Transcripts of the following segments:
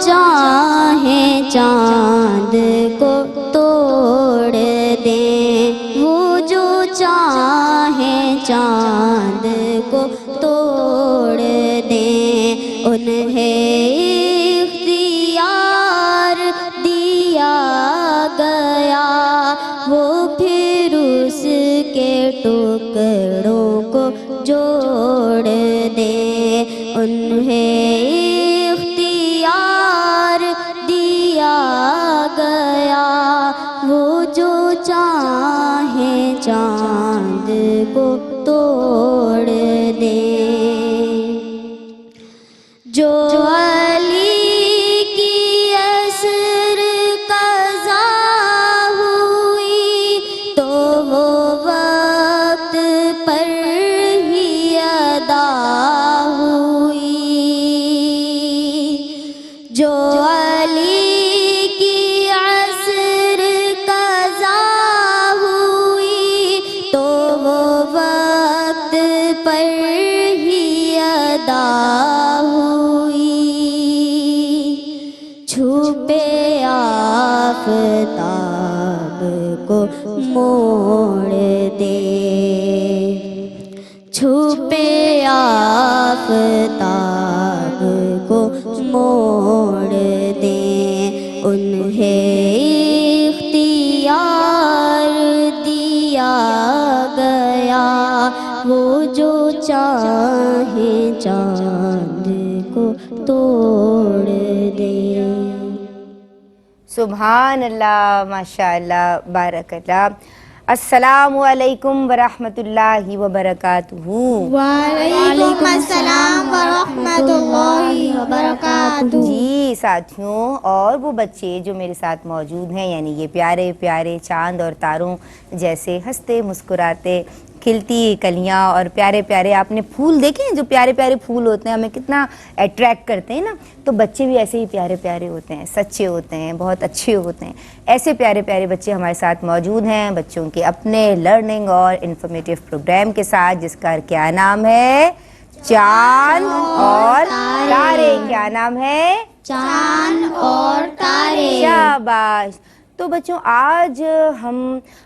چاہیں چاند کو توڑ دیں، وہ جو چاہیں چاند کو توڑ دیں، انہیں اختیار دیا گیا، وہ پھر اس کے ٹکڑوں کو جوڑ دیں، انہیں اختیار دیا گیا، وہ جو چاہیں چاند کو توڑ دیں۔ جو علی کی عصر قضا ہوئی تو وہ وقت پر ہی ادا ہوئی، جو علی کی عصر قضا ہوئی تو وہ وقت پر ہی ادا ہوئی، چھپے آفتاب کو موڑ دے، چھپے آفتاب کو موڑ دیں، انہیں اختیار دیا گیا، وہ جو چاہیں چاند کو توڑ دیں۔ سبحان اللہ، ماشاء اللہ، بارک اللہ۔ السلام علیکم ورحمۃ اللہ وبرکاتہ۔ وعلیکم السلام ورحمۃ اللہ وبرکاتہ۔ جی ساتھیوں، اور وہ بچے جو میرے ساتھ موجود ہیں، یعنی یہ پیارے پیارے چاند اور تاروں جیسے ہنستے مسکراتے کھلتی کلیاں اور پیارے پیارے آپ نے پھول دیکھے ہیں، جو پیارے پیارے پھول ہوتے ہیں ہمیں کتنا اٹریکٹ کرتے ہیں نا، تو بچے بھی ایسے ہی پیارے پیارے ہوتے ہیں، سچے ہوتے ہیں، بہت اچھے ہوتے ہیں۔ ایسے پیارے پیارے بچے ہمارے ساتھ موجود ہیں، بچوں کے اپنے لرننگ اور انفارمیٹو پروگرام کے ساتھ، جس کا کیا نام ہے؟ چاند اور تارے۔ کیا نام ہے؟ چاند اور تارے۔ شاباش۔ تو بچوں، آج ہم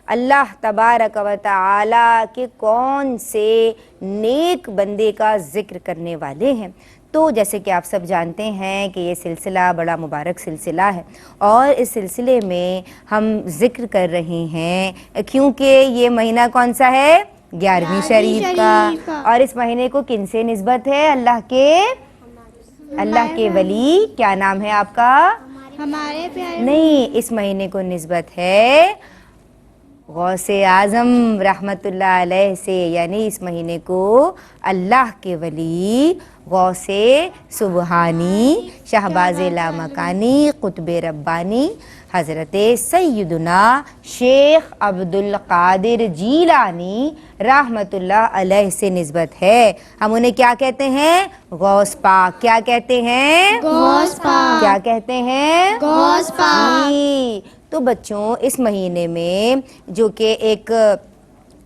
اللہ تبارک و تعالی کے کون سے نیک بندے کا ذکر کرنے والے ہیں؟ تو جیسے کہ آپ سب جانتے ہیں کہ یہ سلسلہ بڑا مبارک سلسلہ ہے، اور اس سلسلے میں ہم ذکر کر رہے ہیں کیونکہ یہ مہینہ کون سا ہے؟ 11ویں شریف کا، اور اس مہینے کو کن سے نسبت ہے؟ اللہ کے ولی۔ کیا نام ہے آپ کا؟ ہمارے پیارے نہیں، اس مہینے کو نسبت ہے غوث اعظم رحمت اللہ علیہ سے، یعنی اس مہینے کو اللہ کے ولی غوث سبحانی، شہباز لامکانی، قطب ربانی حضرت سیدنا شیخ عبد القادر جیلانی رحمت اللہ علیہ سے نسبت ہے۔ ہم انہیں کیا کہتے ہیں؟ غوث پاک۔ کیا کہتے ہیں؟ غوث پاک۔ کیا کہتے ہیں؟ غوث پاک۔ جی۔ تو بچوں، اس مہینے میں جو کہ ایک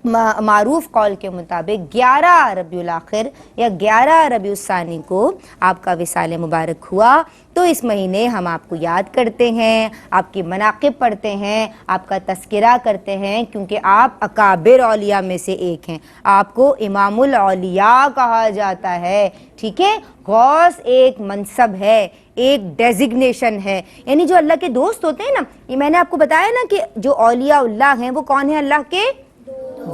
معروف قول کے مطابق 11 ربیع الاخر یا 11 ربیع الثانی کو آپ کا وصال مبارک ہوا، تو اس مہینے ہم آپ کو یاد کرتے ہیں، آپ کی مناقب پڑھتے ہیں، آپ کا تذکرہ کرتے ہیں، کیونکہ آپ اکابر اولیاء میں سے ایک ہیں، آپ کو امام الاولیاء کہا جاتا ہے۔ ٹھیک ہے، غوث ایک منصب ہے، ایک ڈیزگنیشن ہے، یعنی جو اللہ کے دوست ہوتے ہیں نا، یہ میں نے آپ کو بتایا نا کہ جو اولیاء اللہ ہیں وہ کون ہیں؟ اللہ کے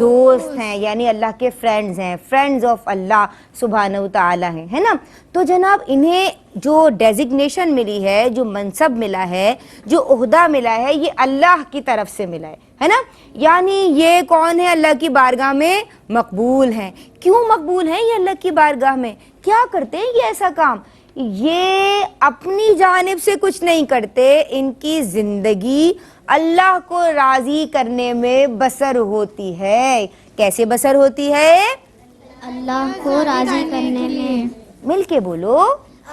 دوست ہیں، یعنی اللہ کے فرینڈز ہیں، فرینڈز آف اللہ سبحانہ وتعالی ہیں، ہے نا۔ تو جناب، انہیں جو ڈیزگنیشن ملی ہے، جو منصب ملا ہے، جو عہدہ ملا ہے، یہ اللہ کی طرف سے ملا ہے نا، یعنی یہ کون ہے؟ اللہ کی بارگاہ میں مقبول ہیں۔ کیوں مقبول ہیں یہ اللہ کی بارگاہ میں؟ کیا کرتے ہیں یہ ایسا کام؟ یہ اپنی جانب سے کچھ نہیں کرتے، ان کی زندگی اللہ کو راضی کرنے میں بسر ہوتی ہے۔ کیسے بسر ہوتی ہے؟ اللہ کو راضی کرنے میں۔ مل کے بولو،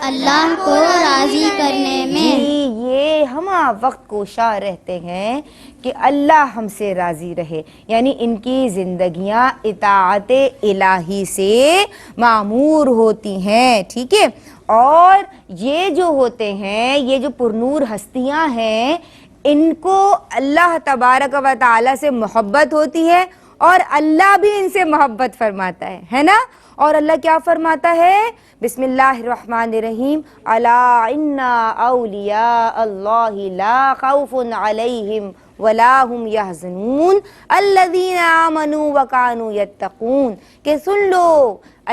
اللہ کو راضی کرنے میں۔ جی، یہ ہم وقت کوشاں رہتے ہیں کہ اللہ ہم سے راضی رہے، یعنی ان کی زندگیاں اطاعت الہی سے معمور ہوتی ہیں۔ ٹھیک ہے، اور یہ جو ہوتے ہیں یہ جو پرنور ہستیاں ہیں ان کو اللہ تبارک و تعالی سے محبت ہوتی ہے اور اللہ بھی ان سے محبت فرماتا ہے نا. اور اللہ کیا فرماتا ہے؟ بسم اللہ الرحمن الرحیم الا ان اولیاء اللہ لا خوف علیہم ولا هم يحزنون الذين آمنوا وكانوا يتقون. کہ سن لو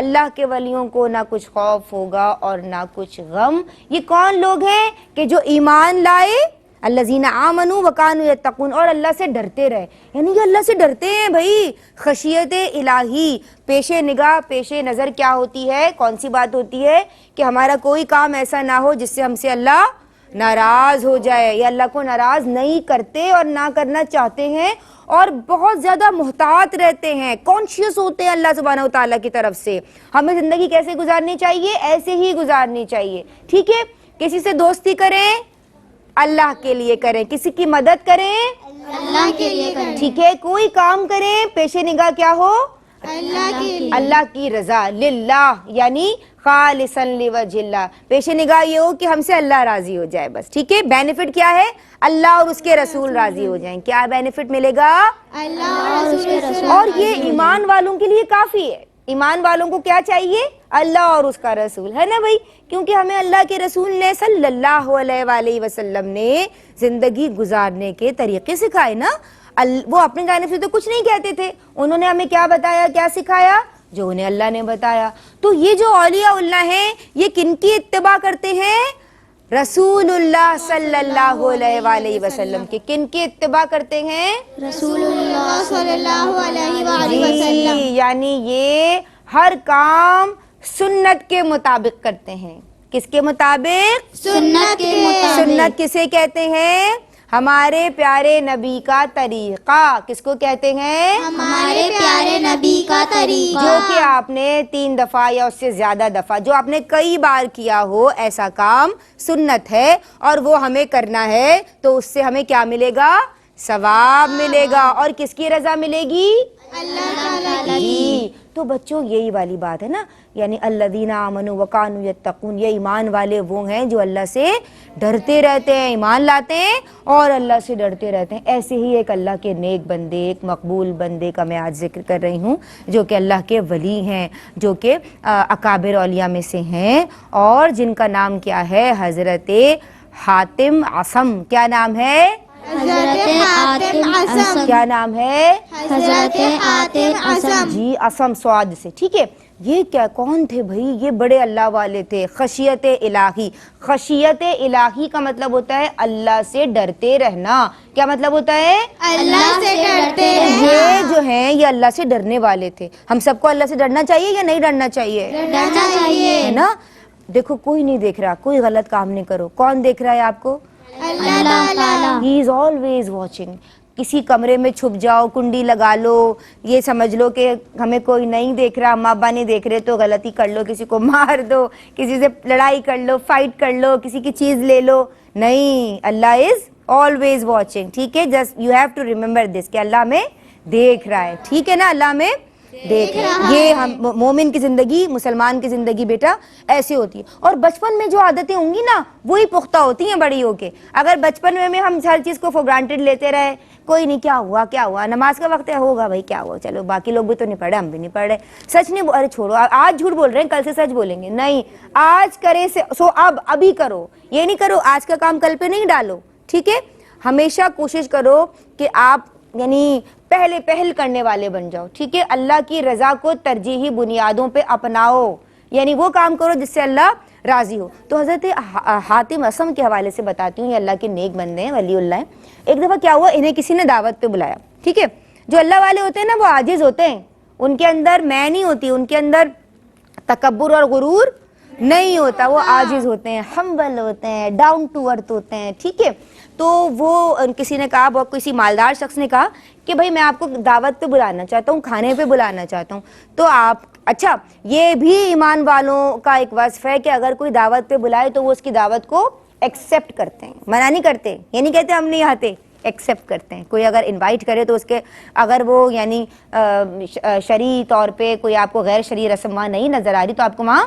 اللہ کے ولیوں کو نہ کچھ خوف ہوگا اور نہ کچھ غم. یہ کون لوگ ہیں کہ جو ایمان لائے، الذین آمنوا وکانوا یتقون، اور اللہ سے ڈرتے رہے. یعنی کہ اللہ سے ڈرتے ہیں بھائی. خشیت الہی پیش نگاہ پیش نظر کیا ہوتی ہے؟ کون سی بات ہوتی ہے؟ کہ ہمارا کوئی کام ایسا نہ ہو جس سے ہم سے اللہ ناراض ہو جائے، یا اللہ کو ناراض نہیں کرتے اور نہ کرنا چاہتے ہیں، اور بہت زیادہ محتاط رہتے ہیں، کانشیس ہوتے ہیں اللہ سبحانہ و تعالیٰ کی طرف سے. ہمیں زندگی کیسے گزارنی چاہیے؟ ایسے ہی گزارنی چاہیے. ٹھیک ہے، کسی سے دوستی کریں اللہ کے لیے کریں، کسی کی مدد کریں اللہ کے لیے کریں. ٹھیک ہے، کوئی کام کریں پیش نگاہ کیا ہو؟ اللہ کے لیے. اللہ کی رضا، للہ یعنی خالصا لوجہ اللہ. پیش نگاہ یہ ہو کہ ہم سے اللہ راضی ہو جائے بس. ٹھیک ہے، بینیفٹ کیا ہے؟ اللہ اور اس کے رسول راضی ہو جائیں. کیا بینیفٹ ملے گا؟ اللہ اور اس کے رسول. اور یہ ایمان والوں کے لیے کافی ہے. ایمان والوں کو کیا چاہیے؟ اللہ اور اس کا رسول، ہے نا بھائی. کیونکہ ہمیں اللہ کے رسول نے صلی اللہ علیہ وآلہ وسلم نے زندگی گزارنے کے طریقے سکھائے نا. وہ اپنے جانب سے تو کچھ نہیں کہتے تھے، انہوں نے ہمیں کیا بتایا، کیا سکھایا؟ جو انہیں اللہ نے بتایا. تو یہ جو اولیاء اللہ ہیں یہ کن کی اتباع کرتے ہیں؟ رسول اللہ صلی اللہ علیہ وآلہ وسلم کے. کن کی اتباع کرتے ہیں؟ رسول اللہ صلی اللہ علیہ وآلہ وسلم. یعنی یہ ہر کام سنت کے مطابق کرتے ہیں. کس کے مطابق؟ سنت کے مطابق. سنت کسے کہتے ہیں؟ ہمارے پیارے نبی کا طریقہ. کس کو کہتے ہیں؟ ہمارے پیارے نبی کا طریقہ. جو کہ آپ نے 3 دفعہ یا اس سے زیادہ دفعہ، جو آپ نے کئی بار کیا ہو ایسا کام سنت ہے اور وہ ہمیں کرنا ہے، تو اس سے ہمیں کیا ملے گا؟ ثواب ملے گا. اور کس کی رضا ملے گی؟ اللہ تعالیٰ جی. تو بچوں یہی والی بات ہے نا، یعنی الذین آمنوا وکانوا یتقون. یہ ایمان والے وہ ہیں جو اللہ سے ڈرتے رہتے ہیں، ایمان لاتے ہیں اور اللہ سے ڈرتے رہتے ہیں. ایسے ہی ایک اللہ کے نیک بندے، ایک مقبول بندے کا میں آج ذکر کر رہی ہوں جو کہ اللہ کے ولی ہیں، جو کہ اکابر اولیاء میں سے ہیں، اور جن کا نام کیا ہے؟ حضرت حاتم اصم. کیا نام ہے؟ حضرت حاتم اصم. کیا نام ہے؟ حضرت حاتم اصم. جی اصم سواد سے. ٹھیک ہے، یہ کیا کون تھے بھائی؟ یہ بڑے اللہ والے تھے. خشیت الہی. خشیت الہی کا مطلب ہوتا ہے اللہ سے ڈرتے رہنا. کیا مطلب ہوتا ہے؟ اللہ سے ڈرتے رہنا. یہ جو ہیں یہ اللہ سے ڈرنے والے تھے. ہم سب کو اللہ سے ڈرنا چاہیے یا نہیں ڈرنا چاہیے؟ ڈرنا چاہیے. ہے نا. دیکھو کوئی نہیں دیکھ رہا، کوئی غلط کام نہیں کرو. کون دیکھ رہا ہے آپ کو؟ اللہ تعالیٰ. ہی از آلویز واچنگ. کسی کمرے میں چھپ جاؤ، کنڈی لگا لو، یہ سمجھ لو کہ ہمیں کوئی نہیں دیکھ رہا، ماں ابا نہیں دیکھ رہے، تو غلطی کر لو، کسی کو مار دو، کسی سے لڑائی کر لو، فائٹ کر لو، کسی کی چیز لے لو. نہیں، اللہ از آلویز واچنگ. ٹھیک ہے، just you have to remember this کہ اللہ ہمیں دیکھ رہا ہے. ٹھیک ہے نا، اللہ ہمیں دیکھ رہا ہے. یہ ہم مومن کی زندگی، مسلمان کی زندگی بیٹا ایسی ہوتی ہے. اور بچپن میں جو عادتیں ہوں گی نا وہی پختہ ہوتی ہیں بڑی ہو کے. اگر بچپن میں ہم ہر چیز کو فور گرانٹیڈ لیتے رہے، کوئی نہیں، کیا ہوا کیا ہوا، نماز کا وقت ہے، ہوگا بھائی، کیا ہوا، چلو باقی لوگ بھی تو نہیں پڑھ رہے، ہم بھی نہیں پڑھ رہے، سچ نہیں، ارے چھوڑو، آج جھوٹ بول رہے ہیں کل سے سچ بولیں گے. نہیں، آج کرے سو ابھی کرو. یہ نہیں کرو آج کا کام کل پہ نہیں ڈالو. ٹھیک ہے، ہمیشہ کوشش کرو کہ آپ یعنی پہل کرنے والے بن جاؤ. ٹھیک ہے، اللہ کی رضا کو ترجیحی بنیادوں پہ اپناؤ، یعنی وہ کام کرو جس سے اللہ راضی ہو. تو حضرت حاتم اصم کے حوالے سے بتاتی ہوں، یہ اللہ کے نیک بندے ہیں، ولی اللہ ہیں. ایک دفعہ کیا ہوا، انہیں کسی نے دعوت پہ بلایا. ٹھیک ہے، جو اللہ والے ہوتے ہیں نا وہ عاجز ہوتے ہیں، ان کے اندر میں نہیں ہوتی، ان کے اندر تکبر اور غرور نہیں ہوتا، وہ عاجز ہوتے ہیں، ہمبل ہوتے ہیں، ڈاؤن ٹو ارتھ ہوتے ہیں. ٹھیک ہے، تو وہ کسی نے کہا، وہ کسی مالدار شخص نے کہا کہ بھائی میں آپ کو دعوت پہ بلانا چاہتا ہوں، کھانے پہ بلانا چاہتا ہوں. تو آپ اچھا، یہ بھی ایمان والوں کا ایک وصف ہے کہ اگر کوئی دعوت پہ بلائے تو وہ اس کی دعوت کو ایکسیپٹ کرتے ہیں، منع نہیں کرتے. یہ نہیں کہتے ہم نہیں آتے، ایکسیپٹ کرتے ہیں. کوئی اگر انوائٹ کرے تو اس کے اگر وہ یعنی شرعی طور پہ کوئی آپ کو غیر شرعی رسم وہاں نہیں نظر آ رہی تو آپ کو وہاں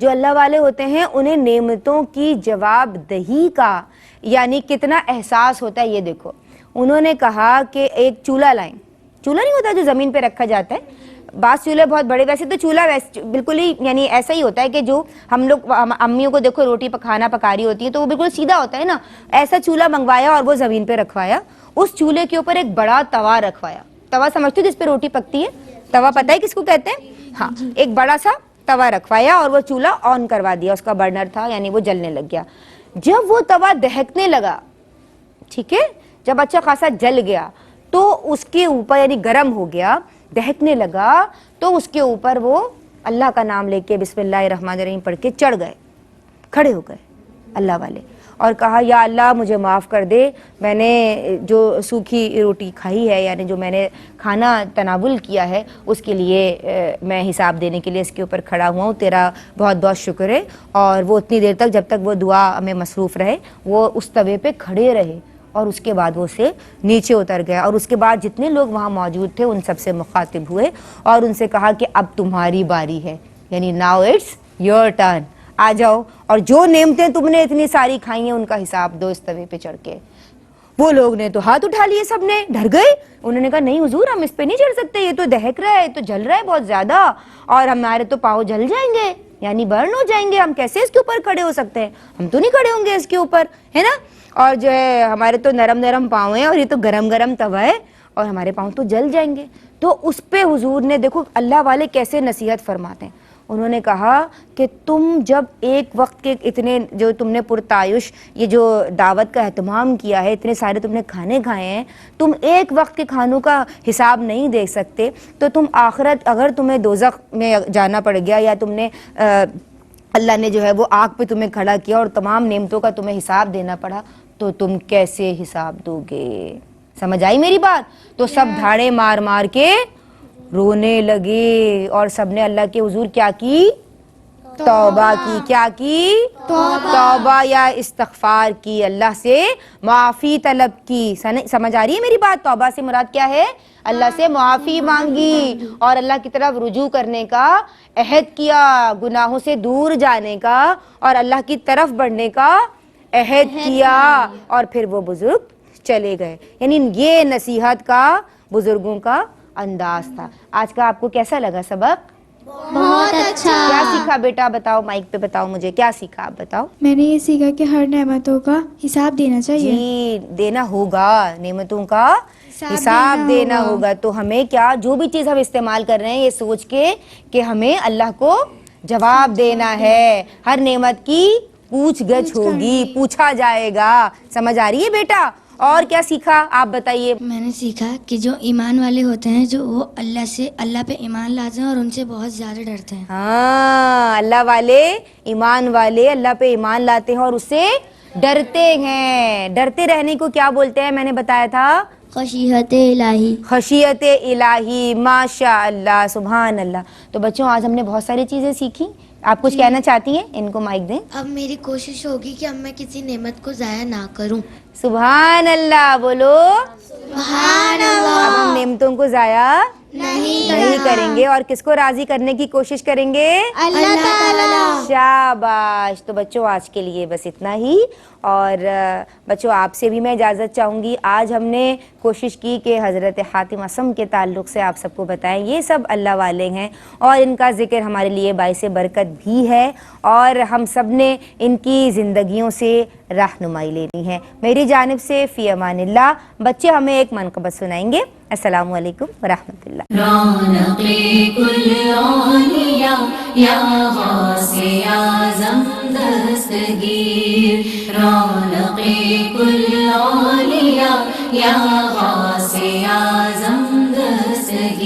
جو اللہ والے ہوتے ہیں انہیں نعمتوں کی جواب دہی کا یعنی کتنا احساس ہوتا ہے. یہ دیکھو انہوں نے کہا کہ ایک چولہا لائیں. چولہا نہیں ہوتا جو زمین پہ رکھا جاتا ہے, بعض چولہے بہت بڑے, ویسے تو چولہا بالکل ہی یعنی ایسا ہی ہوتا ہے کہ جو ہم لوگ امیوں کو دیکھو روٹی کھانا پکا رہی ہوتی ہے تو وہ بالکل سیدھا ہوتا ہے نا, ایسا چولہا منگوایا اور وہ زمین پہ رکھوایا. اس چولہے کے اوپر ایک بڑا توا رکھوایا. توا سمجھتے ہو جس پہ روٹی پکتی ہے, توا پتہ ہے کس کو کہتے ہیں؟ ہاں, ایک بڑا سا توا رکھوایا اور وہ چولہا آن کروا دیا. اس کا برنر تھا یعنی وہ جلنے لگ گیا. جب وہ توا دہکنے لگا, ٹھیک ہے, جب اچھا خاصا جل گیا تو اس کے اوپر یعنی گرم ہو گیا, دہکنے لگا, تو اس کے اوپر وہ اللہ کا نام لے کے بسم اللہ الرحمن الرحیم پڑھ کے چڑھ گئے, کھڑے ہو گئے اللہ والے, اور کہا یا اللہ مجھے معاف کر دے, میں نے جو سوکھی روٹی کھائی ہے یعنی جو میں نے کھانا تناول کیا ہے اس کے لیے میں حساب دینے کے لیے اس کے اوپر کھڑا ہوا ہوں, تیرا بہت بہت شکر ہے. اور وہ اتنی دیر تک جب تک وہ دعا میں مصروف رہے وہ اس توے پہ کھڑے رہے, اور اس کے بعد وہ اسے نیچے اتر گیا. اور اس کے بعد جتنے لوگ وہاں موجود تھے ان سب سے مخاطب ہوئے اور ان سے کہا کہ اب تمہاری باری ہے, یعنی ناؤ اٹس یور ٹرن, آ جاؤ اور جو نعمتیں تم نے اتنی ساری کھائی ہیں ان کا حساب دو اس توے پہ چڑھ کے. وہ لوگ نے تو ہاتھ اٹھا لیے, سب نے ڈر گئے. انہوں نے کہا نہیں حضور ہم اس پہ نہیں چڑھ سکتے, یہ تو دہک رہا ہے, تو جل رہا ہے بہت زیادہ, اور ہمارے تو پاؤں جل جائیں گے یعنی برن ہو جائیں گے, ہم کیسے اس کے اوپر کھڑے ہو سکتے ہیں, ہم تو نہیں کھڑے ہوں گے اس کے اوپر, ہے نا. اور جو ہے ہمارے تو نرم نرم پاؤں ہیں اور یہ تو گرم گرم توا ہے اور ہمارے پاؤں تو جل جائیں گے. تو اس پہ حضور نے دیکھو اللہ والے کیسے نصیحت فرماتے ہیں. انہوں نے کہا کہ تم جب ایک وقت کے اتنے جو تم نے پرتعیش یہ جو دعوت کا اہتمام کیا ہے, اتنے سارے تم نے کھانے کھائے ہیں, تم ایک وقت کے کھانوں کا حساب نہیں دے سکتے, تو تم آخرت اگر تمہیں دوزخ میں جانا پڑ گیا یا تم نے اللہ نے جو ہے وہ آگ پہ تمہیں کھڑا کیا اور تمام نعمتوں کا تمہیں حساب دینا پڑا, تو تم کیسے حساب دو گے؟ سمجھ آئی میری بات؟ تو سب دھاڑے مار مار کے رونے لگے اور سب نے اللہ کے حضور کیا کی؟ توبہ کی. کیا کی؟ توبہ یا استغفار کی, اللہ سے معافی طلب کی. سمجھ آ رہی ہے میری بات؟ توبہ سے مراد کیا ہے؟ اللہ سے معافی مانگی اور اللہ کی طرف رجوع کرنے کا عہد کیا, گناہوں سے دور جانے کا اور اللہ کی طرف بڑھنے کا عہد کیا, اور پھر وہ بزرگ چلے گئے. یعنی یہ نصیحت کا بزرگوں کا انداز تھا. آج کا آپ کو کیسا لگا سبق؟ بہت اچھا. کیا سیکھا بیٹا؟ بتاؤ, مائک پہ بتاؤ مجھے, کیا سیکھا آپ بتاؤ. میں نے یہ سیکھا کہ ہر نعمتوں کا حساب دینا چاہیے. جی دینا ہوگا, نعمتوں کا حساب دینا ہوگا. تو ہمیں کیا جو بھی چیز ہم استعمال کر رہے ہیں یہ سوچ کے کہ ہمیں اللہ کو جواب دینا ہے. ہر نعمت کی پوچھ گچھ ہوگی, پوچھا جائے گا. سمجھ آ رہی ہے بیٹا؟ اور کیا سیکھا آپ بتائیے. میں نے سیکھا کہ جو ایمان والے ہوتے ہیں جو وہ اللہ پہ ایمان لاتے ہیں اور ان سے بہت زیادہ ڈرتے ہیں. ہاں, اللہ والے ایمان والے اللہ پہ ایمان لاتے ہیں اور اس سے ڈرتے ہیں. ڈرتے رہنے کو کیا بولتے ہیں؟ میں نے بتایا تھا خشیت الہی. خشیت الہی. ماشاء اللہ, سبحان اللہ. تو بچوں آج ہم نے بہت ساری چیزیں سیکھی. آپ کچھ کہنا چاہتی ہیں؟ ان کو مائک دیں. اب میری کوشش ہوگی کہ اب میں کسی نعمت کو ضائع نہ کروں. سبحان اللہ بولو. سبحان اللہ. اب ہم نعمتوں کو ضائع نہیں کریں گے اور کس کو راضی کرنے کی کوشش کریں گے؟ اللہ تعالی. شاباش. تو بچوں آج کے لیے بس اتنا ہی. اور بچوں آپ سے بھی میں اجازت چاہوں گی. آج ہم نے کوشش کی کہ حضرت حاتم اصم کے تعلق سے آپ سب کو بتائیں. یہ سب اللہ والے ہیں اور ان کا ذکر ہمارے لیے باعث برکت بھی ہے اور ہم سب نے ان کی زندگیوں سے رہنمائی لینی ہے. میری جانب سے فی امان اللہ. بچے ہمیں ایک منقبت سنائیں گے. السلام علیکم ورحمۃ اللہ. رونق کل اولیاء یا غوث اعظم دستگیر. رونق کل اولیاء یا غوث اعظم دستگیر.